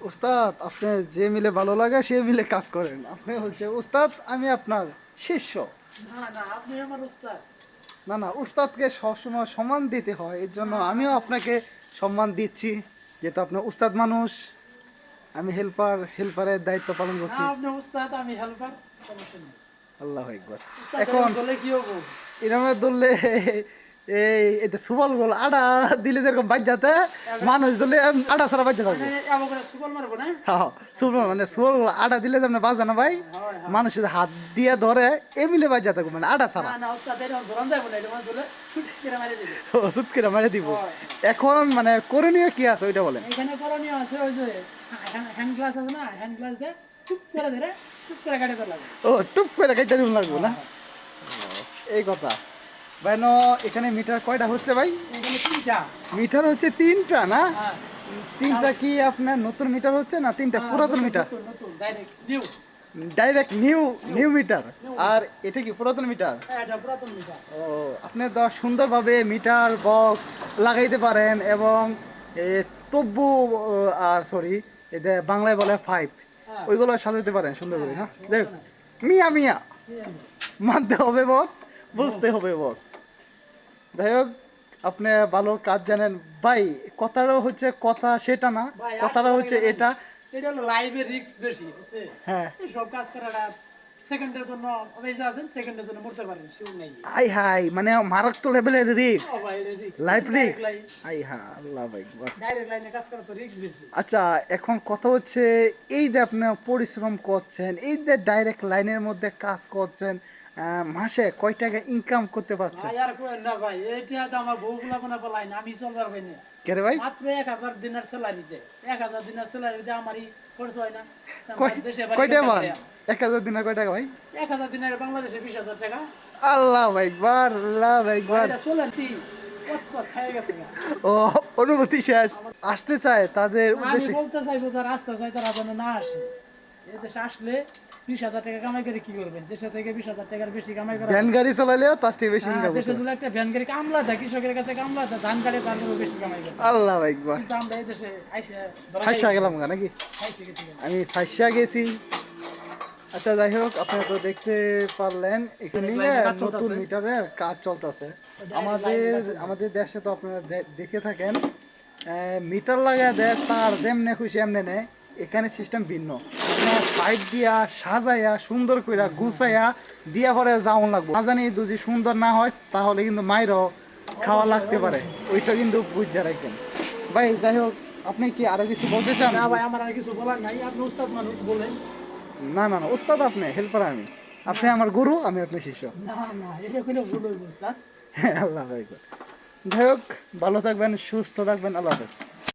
উস্তাদ, আপনি যে মিলে ভালো লাগে সে মিলে কাজ করেন। আপনি হচ্ছে উস্তাদ, আমি আপনার শিষ্য। না না, আপনি আমার উস্তাদ। না না, উস্তাদকে সবসময় সম্মান দিতে হয়, এর জন্য আমিও আপনাকে সম্মান দিচ্ছি। যেহেতু আপনি উস্তাদ মানুষ, আমি হেল্পারের দায়িত্ব পালন না, করছি। আপনি উস্তাদ, আমি হেল্পার। সমস্যা নেই। আল্লাহ একবার। উস্তাদ এখন বলে কি হবো? এরমে ধরলে এই এটা সুবল গোল আডা দিলে যেরকম বাজ্যাতে মানুষ ধরলে আডা ছাড়া বাজ্যা থাকবে। মানে এমন করে সুবল মারবো না? হ্যাঁ, সুবল মানে সুবল আডা দিলে যেমন বাজে না ভাই, হয়, হয়। মানুষ যদি হাত দিয়ে ধরে এমিলে বাজ্যা থাকবে মানে আডা ছাড়া। না না, উস্তাদ এরকম ধরন যাবো না, এরকম ধরে ছুট করে মারি দিবে। ওষুধ করে মারে দিব। হয়। এখন মানে করণীয় কি আছে ওইটা বলেন। এখানে করণীয় আছে ওই যে হ্যান্ড গ্লাস আছে না, হ্যান্ড গ্লাস দিয়ে চুপ করে ধরে চুপ করে কাটে ফেলা লাগে। ও টুপ করে কেটে দিব লাগবো না, এই কথা ভাই। এখানে মিটার কয়টা হচ্ছে ভাই? এখানে তিনটা। মিটার হচ্ছে তিনটা না? হ্যাঁ। তিনটা কি আপনার নতুন মিটার হচ্ছে না তিনটা পুরাতন মিটার? নতুন নতুন direct new. Direct new new meter. আর এটা কি পুরাতন মিটার? এটা পুরাতন মিটার। ও, আপনি তো সুন্দরভাবে মিটার বক্স লাগাইতে পারেন এবং এ, তব্বু আর সরি এতে বাংলায় বলে পাইপ, হ্যাঁ। ওইগুলো সাজাতে পারেন সুন্দর করে না? সমস্যা দেখ, নাই। মিয়া মিয়া কি জানি? মানতে হবে বস, বুঝতে হবে বস। যাই হোক, আপনি ভালো কাজ জানেন ভাই। কথাটা হচ্ছে কথা সেটা না, ভাই, কথাটা আসলে হচ্ছে জানেন, এটা। এটা হলো লাইভে রিস্ক বেশি, বুঝছে? হ্যাঁ। এই সব কাজ করাটা সেকেন্ডের জন্য বেঁচে আছেন, সেকেন্ডের জন্য মরতে পারেন, শিওর নেই। আই হাই, মানে মারাত্মক লেভেলের রিস্ক, ও ভাই, এটা রিস্ক। Life risk. আই হা আল্লাহ ভাই। ডাইরেক্ট লাইনে কাজ করা তো রিস্ক বেশি। আচ্ছা, এখন কথা হচ্ছে এই যে আপনি পরিশ্রম করছেন, এই যে ডাইরেক্ট লাইনের মধ্যে কাজ করছেন, মাসে কয় টাকা ইনকাম করতে পারছেন? ভাই আর কোয়েন না ভাই, এইটা তো আমার বউগুলা মনে বলাই না, আমি চলবার পাই না। কে রে ভাই? মাত্র 1000 দিনের স্যালারি দেয়। 1000 দিনের স্যালারি দিয়ে আমারই খরচ হয় না। দেশে কয়টা বাড়ি মান? টাকা। 1000 দিনে কয় টাকা ভাই? 1000 দিনের বাংলাদেশে 20,000 টাকা। আল্লাহ একবার, আল্লাহ একবার। এটা চলেন কি কচ্চর খাই গেছে গা। ও, অনুমতি শেষ। আসতে চায় তাদের আমি উদ্দেশ্যে। বলতে চাইবো যারা আসতে চাই তারা যেন না আসে। এই দেশে আসলে 20,000 টাকা কামাই করে কি করবেন? দেশে থেকে 20,000 টাকার বেশি কামাই করা। ভ্যান গাড়ি চালালেও তার থেকে বেশি হ্যাঁ, ইনকাম দেশে করতে। যদি একটা ভ্যান গাড়ি কামলা দেয়, কৃষকের কাছে কামলা দেয়, ধান গাড়ি তার থেকে বেশি কামাই করে। আল্লাহ একবার। কিন্তু আমরা এই দেশে আইসে ধরা ফাঁসা গেলাম গা নাকি? খাইছে গেছি গা। আমি ফাঁসা গেছি। আচ্ছা, যাই হোক, আপনারা তো দেখতে পারলেন এখানে লাইনে কাজ নতুন চলতেছে। মিটারের কাজ চলতেছে। লাইনে আমাদের কাজ চলতেছে। আমাদের দেশে তো আপনারা দেখে থাকেন, মিটার লাগা দেয় তার যেমনে খুশি এমনি নেয়। এখানে সিস্টেম ভিন্ন, আপনার পাইপ দিয়া সাজাইয়া সুন্দর কইরা গুছাইয়া দিয়া পরে যাওন লাগবো। না জানি যদি সুন্দর না হয় তাহলে কিন্তু মাইরও খাওয়া লাগতে পারে, ওইটা কিন্তু বুঝে রাখেন ভাই। যাই হোক, আপনি কি আরো কিছু বলতে চান? না ভাই, আমার আর কিছু বলার নাই, আপনি উস্তাদ মানুষ বলেন। না না না, উস্তাদ আপনি, হেল্পার আমি। আপনি আমার গুরু, আমি আপনার শিষ্য। না না, এটা কোনো ভুল হইব উস্তাদ। আল্লাহ ভাই। যাই হোক, ভালো থাকবেন, সুস্থ থাকবেন, আল্লাহ হাফেজ।